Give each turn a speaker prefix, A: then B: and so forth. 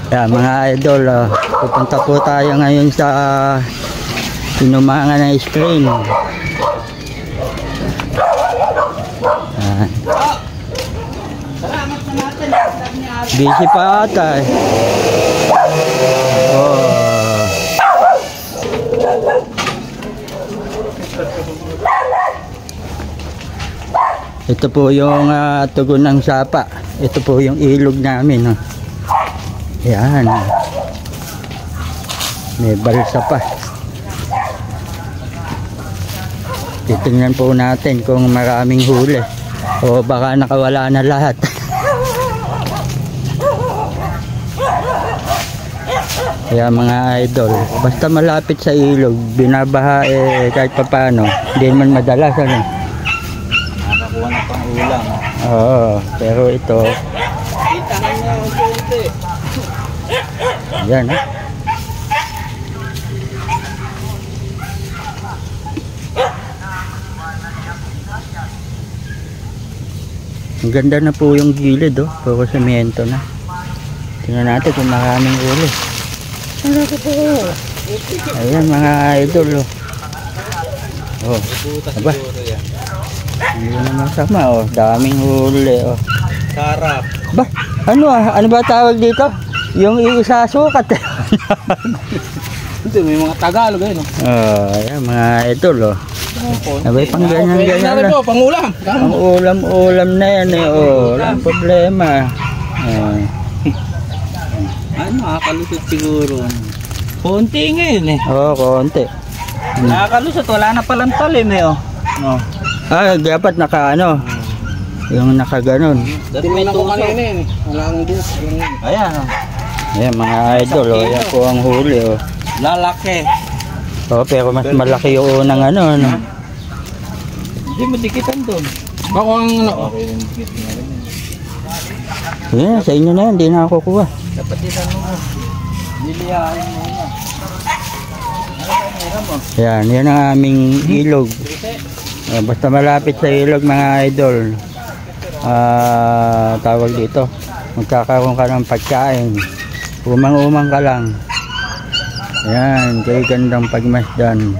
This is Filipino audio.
A: Yeah, mga idol, pupunta po tayo ngayon sa inumangan ng screen. Busy pa ata eh. Oh. Ito po yung tugon ng sapa. Ito po yung ilog namin. Yan. May balsa pa. Titingnan po natin kung maraming huli o baka nakawala na lahat. Kaya mga idol, basta malapit sa ilog, binabaha kahit papano, hindi man madalas ano.
B: Nakakuha na pang ulam.
A: Oo, pero ito
B: Itahan na yung konti.
A: yan. Ang ganda na po yung gilid, puro semento na. Tingnan natin kung maraming huli. Ayan mga idol. Aba, hindi na masama. Daming huli.
B: Sarap.
A: Ba, ano ba tawag dito? Yung isa sukat.
B: Ito, may mga Tagalog eh, no?
A: Ayan mga idol. Abay, pang ganyan lang.
B: Pangulam.
A: Pang-ulam na yan eh. Walang problema.
B: Ay, makakalusot siguro. Konti ngayon eh.
A: Konti.
B: Nakakalusot, wala na palang talim eh, oh. No.
A: Dapat yung nakaganon.
B: Dati may tuso. Wala ang dus. Ayan, oh.
A: Ayan mga idol, yan po ang huli.
B: Lalaki.
A: Pero mas malaki yung unang ano.
B: Hindi mo dikitan doon. Bako ang ano.
A: Yan, sa inyo na yan, hindi na ako kuha.
B: Dapat itan mo. Liliyahin mo na.
A: Yan ang aming ilog. Basta malapit sa ilog mga idol. Tawag dito. Magkakaroon ka ng pagkain. Umang-umang ka lang. Yan, kay gandang pagmasdan.